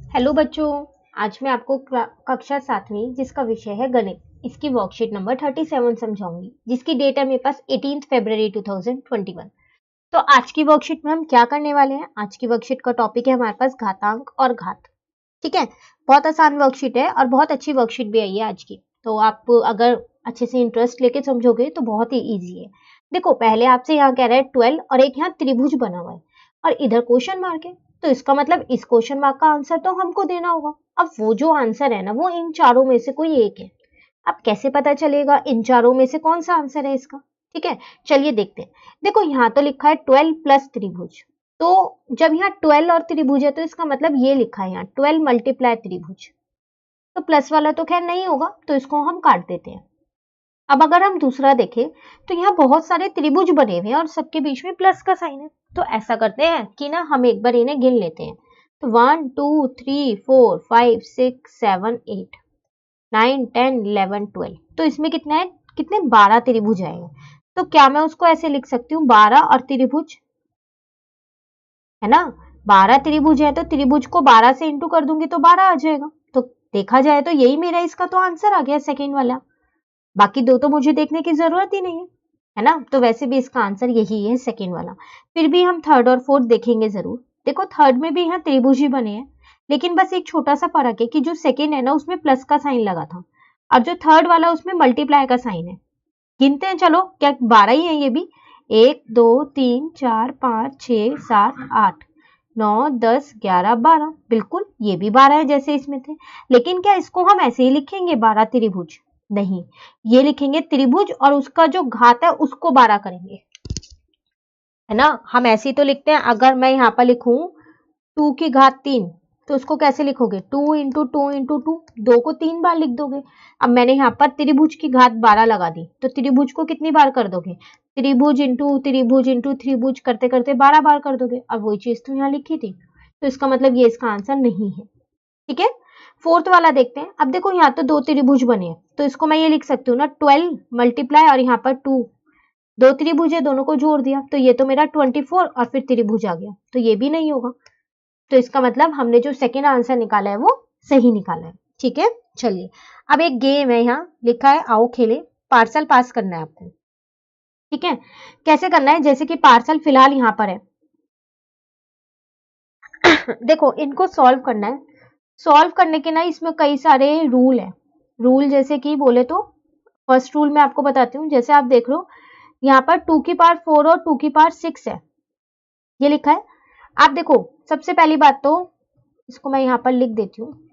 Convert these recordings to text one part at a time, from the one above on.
Hello बच्चों। आज मैं आपको कक्षा 7वीं जिसका विषय है गणित इसकी वर्कशीट नंबर 37 समझाऊंगी जिसकी डेट है मेरे पास 18 फरवरी 2021। तो आज की वर्कशीट में हम क्या करने वाले हैं? आज की वर्कशीट का टॉपिक है हमारे पास घातांक और घात। ठीक है, बहुत आसान वर्कशीट है और बहुत अच्छी वर्कशीट भी आई है आज की। तो आप अगर अच्छे से इंटरेस्ट लेके समझोगे तो बहुत ही ईजी है। देखो, पहले आपसे यहाँ कह रहा है 12 और एक यहाँ त्रिभुज बना हुआ है और इधर क्वेश्चन मार्क है। तो इसका मतलब इस क्वेश्चन मार्क का आंसर तो हमको देना होगा। अब वो जो आंसर है ना, वो इन चारों में से कोई एक है। अब कैसे पता चलेगा इन चारों में से कौन सा आंसर है इसका? ठीक है, चलिए देखते हैं। देखो, यहाँ तो लिखा है 12 प्लस त्रिभुज। तो जब यहाँ 12 और त्रिभुज है तो इसका मतलब ये लिखा है यहाँ 12 मल्टीप्लाई त्रिभुज। तो प्लस वाला तो खैर नहीं होगा, तो इसको हम काट देते हैं। अब अगर हम दूसरा देखें तो यहाँ बहुत सारे त्रिभुज बने हुए हैं और सबके बीच में प्लस का साइन है। तो ऐसा करते हैं कि ना हम एक बार इन्हें गिन लेते हैं। तो 1 2 3 4 5 6 7 8 9 10 11 12। तो इसमें कितना है? कितने? 12 त्रिभुज आएंगे। तो क्या मैं उसको ऐसे लिख सकती हूँ 12 और त्रिभुज, है ना? 12 त्रिभुज है तो त्रिभुज को 12 से इंटू कर दूंगी तो 12 आ जाएगा। तो देखा जाए तो यही मेरा इसका तो आंसर आ गया, सेकेंड वाला। बाकी दो तो मुझे देखने की जरूरत ही नहीं है ना? तो वैसे भी इसका आंसर यही है, सेकेंड वाला। फिर भी हम थर्ड और फोर्थ देखेंगे जरूर। देखो, थर्ड में भी यहाँ त्रिभुज ही बने हैं, लेकिन बस एक छोटा सा फर्क है कि जो सेकेंड है ना उसमें प्लस का साइन लगा था और जो थर्ड वाला उसमें मल्टीप्लाई का साइन है। गिनते हैं, चलो। क्या 12 ही है ये भी? 1 2 3 4 5 6 7 8 9 10 11 12। बिल्कुल, ये भी 12 है जैसे इसमें थे। लेकिन क्या इसको हम ऐसे ही लिखेंगे 12 त्रिभुज? नहीं, ये लिखेंगे त्रिभुज और उसका जो घात है उसको 12 करेंगे, है ना? हम ऐसे ही तो लिखते हैं। अगर मैं यहाँ पर लिखूं 2 की घात 3 तो उसको कैसे लिखोगे? 2 इंटू 2 इंटू 2, 2 को 3 बार लिख दोगे। अब मैंने यहाँ पर त्रिभुज की घात 12 लगा दी तो त्रिभुज को कितनी बार कर दोगे? त्रिभुज इंटू त्रिभुज करते करते 12 बार कर दोगे। अब वही चीज तो यहाँ लिखी थी, तो इसका मतलब ये इसका आंसर नहीं है। ठीक है, फोर्थ वाला देखते हैं। अब देखो, यहाँ तो दो त्रिभुज बने हैं तो इसको मैं ये लिख सकती हूँ ना 12 मल्टीप्लाई और यहाँ पर 2। दो त्रिभुज है, दोनों को जोड़ दिया तो ये तो मेरा 24 और फिर त्रिभुज आ गया, तो ये भी नहीं होगा। तो इसका मतलब हमने जो सेकेंड आंसर निकाला है वो सही निकाला है। ठीक है, चलिए। अब एक गेम है, यहाँ लिखा है आओ खेले। पार्सल पास करना है आपको। ठीक है, कैसे करना है? जैसे कि पार्सल फिलहाल यहाँ पर है। देखो, इनको सॉल्व करना है। सॉल्व करने के ना इसमें कई सारे रूल है। रूल जैसे कि बोले तो फर्स्ट रूल मैं आपको बताती हूँ। जैसे आप देख लो, यहाँ पर 2 की पावर 4 और 2 की पावर 6 है, ये लिखा है। आप देखो, सबसे पहली बात तो इसको मैं यहाँ पर लिख देती हूँ।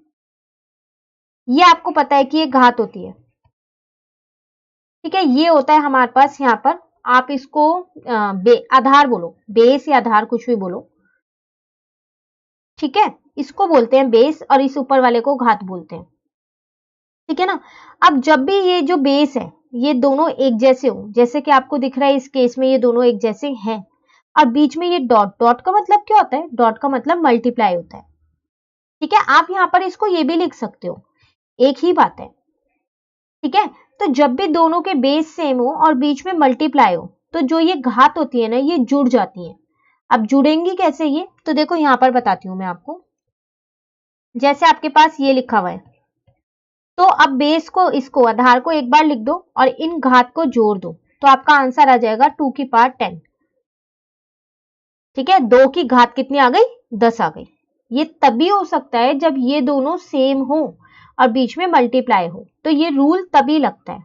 ये आपको पता है कि ये घात होती है। ठीक है, ये होता है हमारे पास यहाँ पर। आप इसको आधार बोलो, बेस या आधार कुछ भी बोलो। ठीक है, इसको बोलते हैं बेस और इस ऊपर वाले को घात बोलते हैं। ठीक है ना? अब जब भी ये जो बेस है ये दोनों एक जैसे हो, जैसे कि आपको दिख रहा है इस केस में ये दोनों एक जैसे हैं, और बीच में ये डॉट, डॉट का मतलब क्या होता है? डॉट का मतलब मल्टीप्लाई होता है। ठीक है, आप यहाँ पर इसको ये भी लिख सकते हो, एक ही बात है। ठीक है, तो जब भी दोनों के बेस सेम हो और बीच में मल्टीप्लाई हो तो जो ये घात होती है ना ये जुड़ जाती है। अब जुड़ेंगी कैसे ये? तो देखो यहाँ पर बताती हूँ मैं आपको। जैसे आपके पास ये लिखा हुआ है, तो अब बेस को, इसको आधार को एक बार लिख दो और इन घात को जोड़ दो तो आपका आंसर आ जाएगा 2 की पावर 10। ठीक है, 2 की घात कितनी आ गई? 10 आ गई। ये तभी हो सकता है जब ये दोनों सेम हो और बीच में मल्टीप्लाई हो, तो ये रूल तभी लगता है।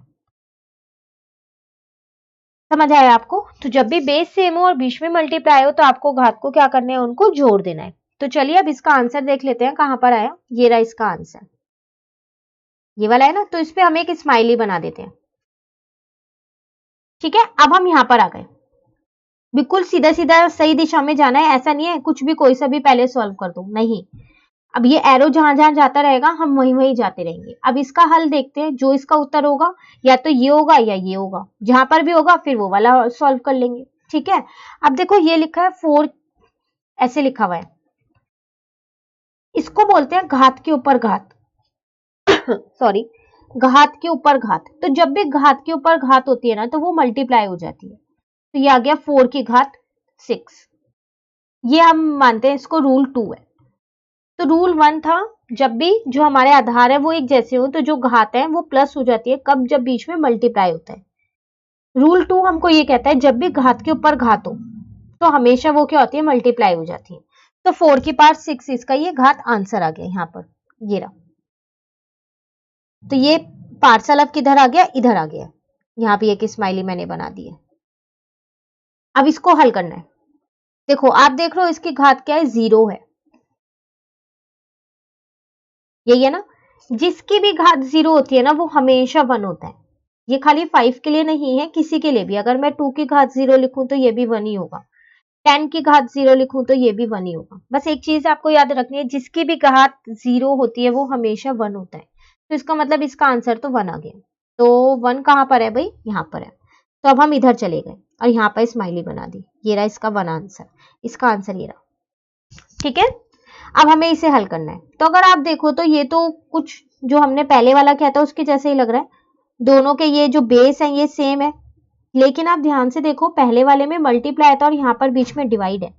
समझ आया आपको? तो जब भी बेस सेम हो और बीच में मल्टीप्लाई हो तो आपको घात को क्या करना है? उनको जोड़ देना है। तो चलिए अब इसका आंसर देख लेते हैं कहां पर आया। ये रहा इसका आंसर, ये वाला है ना, तो इस पे हम एक स्माइली बना देते हैं। ठीक है, अब हम यहां पर आ गए। बिल्कुल सीधा सीधा सही दिशा में जाना है, ऐसा नहीं है कुछ भी कोई सा भी पहले सॉल्व कर दो, नहीं। अब ये एरो जहां जहां जाता रहेगा हम वहीं वहीं जाते रहेंगे। अब इसका हल देखते हैं। जो इसका उत्तर होगा या तो ये होगा या ये होगा, जहां पर भी होगा फिर वो वाला सॉल्व कर लेंगे। ठीक है, अब देखो ये लिखा है 4, ऐसे लिखा हुआ है, इसको बोलते हैं घात के ऊपर घात। सॉरी, घात के ऊपर घात। तो जब भी घात के ऊपर घात होती है ना तो वो मल्टीप्लाई हो जाती है। तो ये आ गया 4 की घात 6। ये हम मानते हैं इसको रूल 2 है। तो रूल 1 था, जब भी जो हमारे आधार है वो एक जैसे हो तो जो घात है वो प्लस हो जाती है, कब? जब बीच में मल्टीप्लाई होता है। रूल 2 हमको ये कहता है जब भी घात के ऊपर घात हो तो हमेशा वो क्या होती है? मल्टीप्लाई हो जाती है। तो 4 की पावर 6 इसका ये घात आंसर आ गया यहाँ पर, ये रहा। तो ये पार्सल अब किधर आ गया? इधर आ गया। यहाँ पे एक स्माइली मैंने बना दी है। अब इसको हल करना है। देखो आप देख रहे हो इसकी घात क्या है? 0 है, यही है ना। जिसकी भी घात 0 होती है ना वो हमेशा 1 होता है। ये खाली 5 के लिए नहीं है, किसी के लिए भी। अगर मैं 2 की घात 0 लिखूं तो ये भी 1 ही होगा, 10 की घात 0 लिखूं तो ये भी 1 ही होगा। बस एक चीज आपको याद रखनी है, जिसकी भी घात 0 होती है वो हमेशा 1 होता है। तो इसका मतलब इसका आंसर तो 1 आ गया। तो 1 कहां पर है भाई? यहाँ पर है। तो अब हम इधर चले गए और यहाँ पर स्माइली बना दी। ये रहा इसका 1 आंसर, इसका आंसर ये रहा। ठीक है, अब हमें इसे हल करना है। तो अगर आप देखो तो ये तो कुछ जो हमने पहले वाला किया था उसके जैसे ही लग रहा है। दोनों के ये जो बेस है ये सेम है, लेकिन आप ध्यान से देखो पहले वाले में मल्टीप्लाई था और यहाँ पर बीच में डिवाइड है।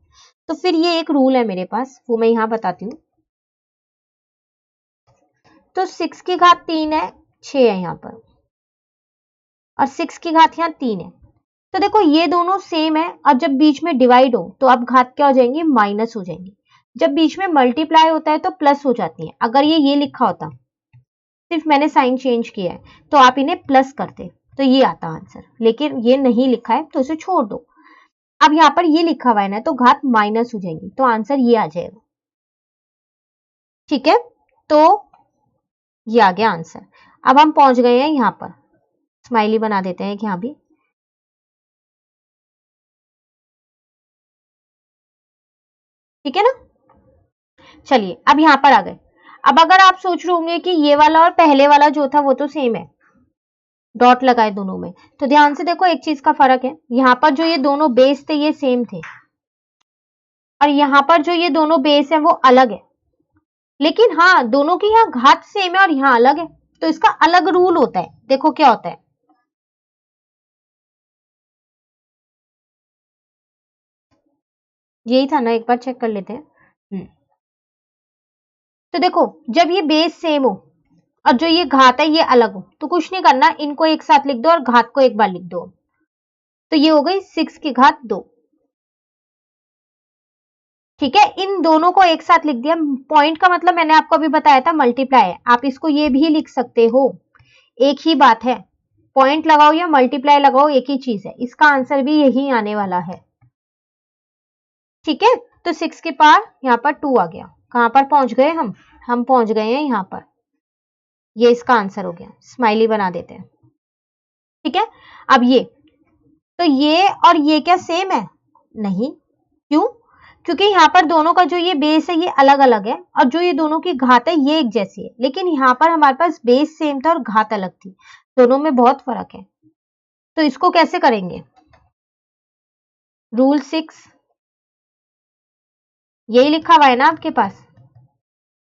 तो फिर ये एक रूल है मेरे पास, वो मैं यहाँ बताती हूँ। तो 6 की घात 3 है, 6 है यहाँ पर, और 6 की घात यहाँ 3 है। तो देखो ये दोनों सेम है, अब जब बीच में डिवाइड हो तो अब घात क्या हो जाएंगी? माइनस हो जाएंगी। जब बीच में मल्टीप्लाई होता है तो प्लस हो जाती है। अगर ये लिखा होता, सिर्फ मैंने साइन चेंज किया है, तो आप इन्हें प्लस करते तो ये आता आंसर, लेकिन ये नहीं लिखा है तो इसे छोड़ दो। अब यहाँ पर ये लिखा हुआ है ना, तो घात माइनस हो जाएंगी, तो आंसर ये आ जाएगा। ठीक है, तो ये आ गया आंसर। अब हम पहुंच गए हैं यहाँ पर, स्माइली बना देते हैं यहाँ भी। ठीक है ना, चलिए अब यहाँ पर आ गए। अब अगर आप सोच रहे होंगे कि ये वाला और पहले वाला जो था वो तो सेम है, डॉट लगाए दोनों में, तो ध्यान से देखो एक चीज का फर्क है। यहाँ पर जो ये दोनों बेस थे ये सेम थे, और यहाँ पर जो ये दोनों बेस है वो अलग है। लेकिन हाँ, दोनों की यहाँ घात सेम है और यहाँ अलग है, तो इसका अलग रूल होता है। देखो क्या होता है, यही था ना, एक बार चेक कर लेते हैं। तो देखो जब ये बेस सेम हो और जो ये घात है ये अलग हो, तो कुछ नहीं करना, इनको एक साथ लिख दो और घात को एक बार लिख दो। तो ये हो गई 6 की घात 2। ठीक है, इन दोनों को एक साथ लिख दिया। पॉइंट का मतलब मैंने आपको अभी बताया था मल्टीप्लाई है, आप इसको ये भी लिख सकते हो, एक ही बात है। पॉइंट लगाओ या मल्टीप्लाई लगाओ एक ही चीज है, इसका आंसर भी यही आने वाला है। ठीक है, तो 6 के पार यहाँ पर 2 आ गया। कहां पर पहुंच गए हम पहुंच गए हैं यहाँ पर, ये इसका आंसर हो गया। स्माइली बना देते हैं। ठीक है, अब ये, तो ये और ये क्या सेम है? नहीं, क्यों? क्योंकि यहाँ पर दोनों का जो ये बेस है ये अलग अलग है, और जो ये दोनों की घात है ये एक जैसी है। लेकिन यहाँ पर हमारे पास बेस सेम था और घात अलग थी, दोनों में बहुत फर्क है। तो इसको कैसे करेंगे? रूल 6 यही लिखा हुआ है ना आपके पास,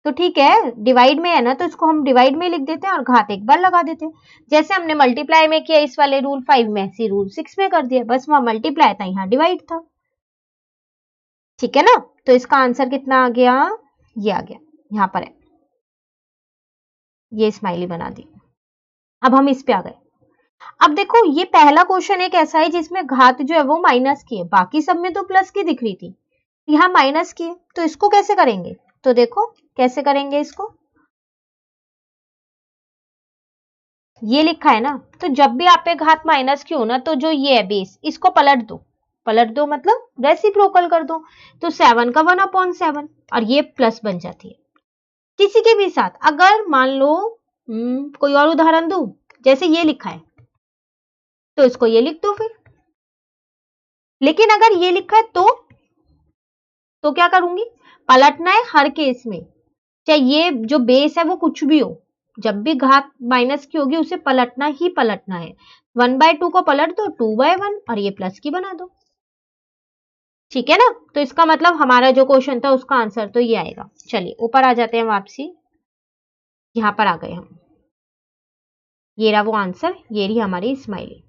तो ठीक है, डिवाइड में है ना, तो इसको हम डिवाइड में लिख देते हैं और घात एक बार लगा देते हैं। जैसे हमने मल्टीप्लाई में किया इस वाले रूल 5 में, ऐसे रूल 6 में कर दिया। बस वहां मल्टीप्लाई था, यहाँ डिवाइड था। ठीक है ना, तो इसका आंसर कितना आ गया? ये आ गया, यहाँ पर है। ये स्माइली बना दी। अब हम इस पे आ गए। अब देखो ये पहला क्वेश्चन एक ऐसा है जिसमें घात जो है वो माइनस की है, बाकी सब में तो प्लस की दिख रही थी, यहाँ माइनस की है। तो इसको कैसे करेंगे? तो देखो कैसे करेंगे इसको, ये लिखा है ना, तो जब भी आप पे घात माइनस की हो ना, तो जो ये है बेस, इसको पलट दो। पलट दो मतलब रेसिप्रोकल कर दो। तो 7 का 1/7 और ये प्लस बन जाती है। किसी के भी साथ अगर मान लो कोई और उदाहरण दूं, जैसे ये लिखा है तो इसको ये लिख दो फिर। लेकिन अगर ये लिखा है तो क्या करूंगी? पलटना है हर केस में, चाहे ये जो बेस है वो कुछ भी हो, जब भी घात माइनस की होगी उसे पलटना ही पलटना है। 1/2 को पलट दो 2/1 और ये प्लस की बना दो। ठीक है ना, तो इसका मतलब हमारा जो क्वेश्चन था उसका आंसर तो ये आएगा। चलिए ऊपर आ जाते हैं वापसी, यहां पर आ गए हम। ये रहा वो आंसर, ये रही हमारी स्माइली।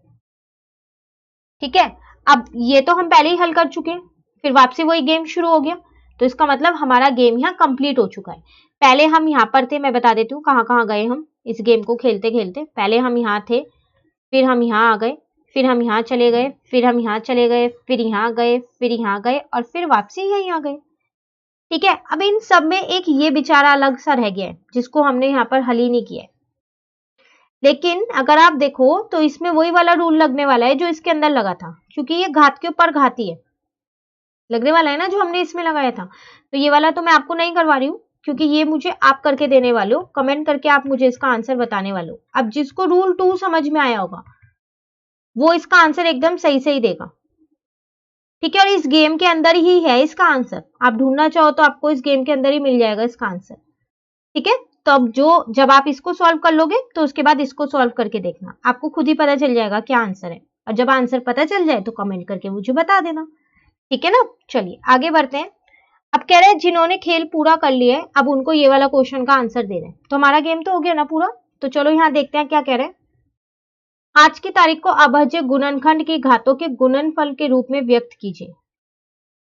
ठीक है, अब ये तो हम पहले ही हल कर चुके हैं, फिर वापसी वही गेम शुरू हो गया। तो इसका मतलब हमारा गेम यहाँ कंप्लीट हो चुका है। पहले हम यहाँ पर थे, मैं बता देती हूँ कहाँ कहाँ गए हम इस गेम को खेलते खेलते। पहले हम यहाँ थे, फिर हम यहाँ आ गए, फिर हम यहाँ चले गए, फिर हम यहाँ चले गए, फिर यहाँ गए, फिर यहाँ गए और फिर वापसी यहीं आ गए। ठीक है, अब इन सब में एक ये बेचारा अलग सा रह गया है जिसको हमने यहाँ पर हल ही नहीं किया है। लेकिन अगर आप देखो तो इसमें वही वाला रूल लगने वाला है जो इसके अंदर लगा था, क्योंकि ये घात के ऊपर घाती है, लगने वाला है ना जो हमने इसमें लगाया था। तो ये वाला तो मैं आपको नहीं करवा रही हूँ, क्योंकि ये मुझे आप करके देने वाले हो, कमेंट करके आप मुझे इसका आंसर बताने वाले हो। अब जिसको रूल 2 समझ में आया होगा वो इसका आंसर एकदम सही से ही देगा। ठीक है, और इस गेम के अंदर ही है इसका आंसर, आप ढूंढना चाहो तो आपको इस गेम के अंदर ही मिल जाएगा इसका आंसर। ठीक है, तो अब जब आप इसको सॉल्व कर लोगे तो उसके बाद इसको सॉल्व करके देखना, आपको खुद ही पता चल जाएगा क्या आंसर है। और जब आंसर पता चल जाए तो कमेंट करके मुझे बता देना। ठीक है ना, चलिए आगे बढ़ते हैं। अब कह रहे हैं जिन्होंने खेल पूरा कर लिया है अब उनको ये वाला क्वेश्चन का आंसर दे रहे हैं। तो हमारा गेम तो हो गया ना पूरा। तो चलो यहाँ देखते हैं क्या कह रहे हैं। आज की तारीख को अभाज्य गुणनखंड की घातों के गुणनफल के रूप में व्यक्त कीजिए।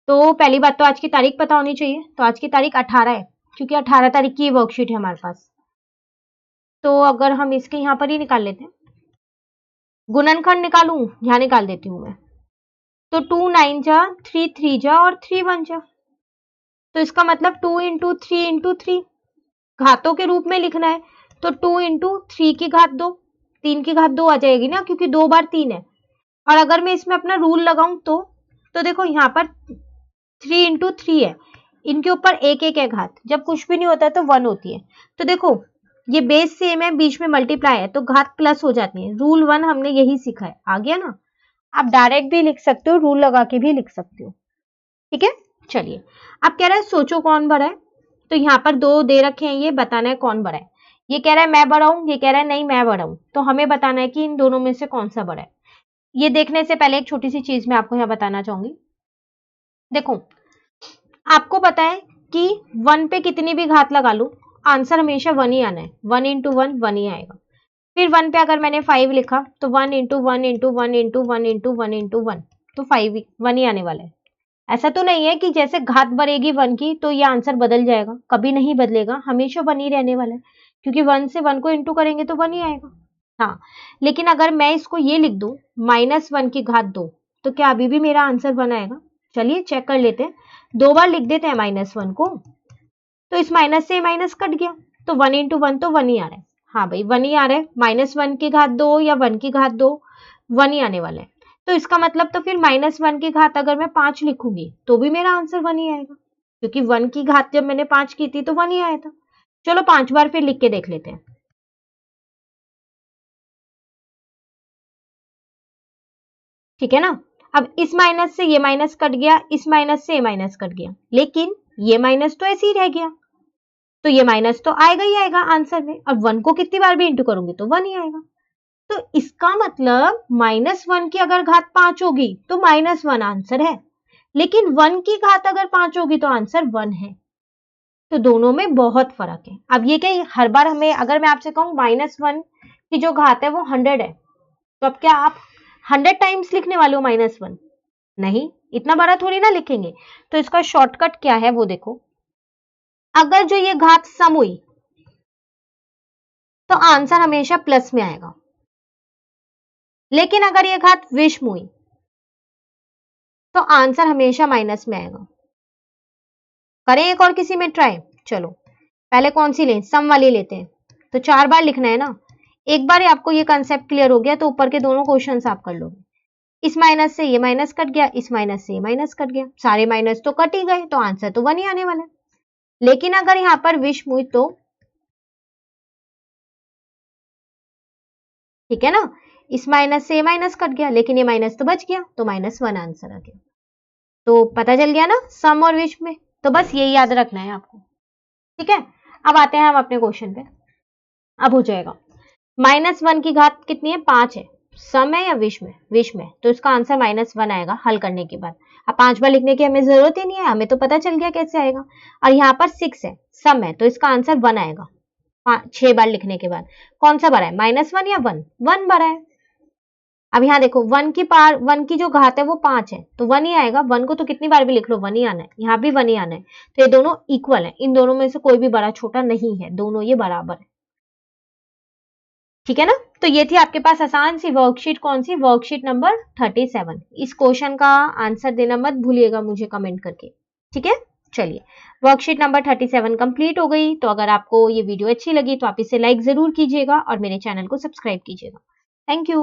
तो पहली बात तो आज की तारीख पता होनी चाहिए। तो आज की तारीख 18 है, क्योंकि 18 तारीख की वर्कशीट है हमारे पास। तो अगर हम इसके यहाँ पर ही निकाल लेते हैं, गुणनखंड निकालूं, यहाँ निकाल देती हूँ मैं। तो 2 9 जा, 3 3 जा और 3 1 जा। तो इसका मतलब 2 इंटू 3 इंटू 3 घातों के रूप में लिखना है। तो 2 इंटू 3 की घात 2, 3 की घात 2 आ जाएगी ना, क्योंकि 2 बार 3 है। और अगर मैं इसमें अपना रूल लगाऊं तो देखो यहाँ पर 3 इंटू 3 है, इनके ऊपर एक एक है घात, जब कुछ भी नहीं होता है तो 1 होती है। तो देखो ये बेस सेम है, बीच में मल्टीप्लाई है, तो घात प्लस हो जाती है। रूल 1 हमने यही सीखा है, आ गया ना। आप डायरेक्ट भी लिख सकते हो, रूल लगा के भी लिख सकते हो। ठीक है, चलिए अब कह रहा है सोचो कौन बड़ा है। तो यहाँ पर 2 दे रखे हैं, ये बताना है कौन बड़ा है। ये कह रहा है मैं बड़ा हूं, ये कह रहा है नहीं मैं बड़ा हूं। तो हमें बताना है कि इन दोनों में से कौन सा बड़ा है। ये देखने से पहले एक छोटी सी चीज मैं आपको यहाँ बताना चाहूंगी। देखो आपको पता है कि 1 पे कितनी भी घात लगा लो आंसर हमेशा 1 ही आना है। 1 इंटू 1 1 ही आएगा। फिर 1 पे अगर मैंने 5 लिखा तो 1 into 1 into 1 into 1 into 1 into 1, तो 5 1 ही आने वाला है। ऐसा तो नहीं है कि जैसे घात बढ़ेगी 1 की तो ये आंसर बदल जाएगा, कभी नहीं बदलेगा, हमेशा 1 ही रहने वाला है, क्योंकि 1 से 1 को इंटू करेंगे तो 1 ही आएगा। हाँ, लेकिन अगर मैं इसको ये लिख दूं -1 की घात 2, तो क्या अभी भी मेरा आंसर 1 आएगा? चलिए चेक कर लेते हैं। 2 बार लिख देते हैं -1 को, तो इस माइनस से माइनस कट गया, तो 1 इंटू 1 तो 1 ही आ रहा है। हाँ भाई 1 ही आ रहा है, -1 की घात 2 या 1 की घात 2 1 ही आने वाला है। तो इसका मतलब तो फिर -1 की घात अगर मैं 5 लिखूंगी तो भी मेरा आंसर 1 ही आएगा, क्योंकि 1 की घात जब मैंने 5 की थी तो 1 ही आया था। चलो 5 बार फिर लिख के देख लेते हैं। ठीक है ना, अब इस माइनस से ये माइनस कट गया, इस माइनस से ये माइनस कट गया, लेकिन ये माइनस तो ऐसे ही रह गया, तो ये माइनस तो आएगा ही आएगा आंसर में। और 1 को कितनी बार भी इंटू करूंगी तो 1 ही आएगा। तो इसका मतलब -1 की अगर घात 5 होगी तो -1 आंसर है, लेकिन 1 की घात अगर 5 होगी तो आंसर 1 है। तो दोनों में बहुत फर्क है। अब ये क्या हर बार हमें, अगर मैं आपसे कहूं -1 की जो घात है वो 100 है, तो अब क्या आप 100 टाइम्स लिखने वाले हो -1? नहीं, इतना बड़ा थोड़ी ना लिखेंगे। तो इसका शॉर्टकट क्या है वो देखो। अगर जो ये घात सम हुई तो आंसर हमेशा प्लस में आएगा, लेकिन अगर ये घात विषम हुई तो आंसर हमेशा माइनस में आएगा। करें एक और किसी में ट्राई। चलो पहले कौन सी लें, सम वाली लेते हैं। तो 4 बार लिखना है ना। एक बार आपको ये कंसेप्ट क्लियर हो गया तो ऊपर के दोनों क्वेश्चंस आप कर लोगे। इस माइनस से ये माइनस कट गया, इस माइनस से ये माइनस कट गया, सारे माइनस तो कट ही गए, तो आंसर तो 1 ही आने वाला है। लेकिन अगर यहाँ पर विषम हुई तो, ठीक है ना, इस माइनस से ये माइनस कट गया, लेकिन ये माइनस तो बच गया, तो -1 आंसर आ गया। तो पता चल गया ना सम और विषम में। तो बस यही याद रखना है आपको। ठीक है, अब आते हैं हम अपने क्वेश्चन पे। अब हो जाएगा -1 की घात कितनी है, 5 है, सम है या विषम है? विषम है, तो इसका आंसर -1 आएगा हल करने के बाद। अब 5 बार लिखने की हमें जरूरत ही नहीं है, हमें तो पता चल गया कैसे आएगा। और यहाँ पर 6 है, सम है, तो इसका आंसर 1 आएगा 6 बार लिखने के बाद। कौन सा बड़ा है, -1 या 1? 1 बड़ा है। अब यहाँ देखो 1 की जो घात है वो 5 है, तो 1 ही आएगा। 1 को तो कितनी बार भी लिख लो 1 ही आना है, यहाँ भी 1 ही आना है। तो ये दोनों इक्वल है, इन दोनों में से कोई भी बड़ा छोटा नहीं है, दोनों ये बराबर है। ठीक है ना। तो ये थी आपके पास आसान सी वर्कशीट, कौन सी, वर्कशीट नंबर 37। इस क्वेश्चन का आंसर देना मत भूलिएगा मुझे कमेंट करके। ठीक है, चलिए वर्कशीट नंबर 37 कंप्लीट हो गई। तो अगर आपको ये वीडियो अच्छी लगी तो आप इसे लाइक जरूर कीजिएगा और मेरे चैनल को सब्सक्राइब कीजिएगा। Thank you.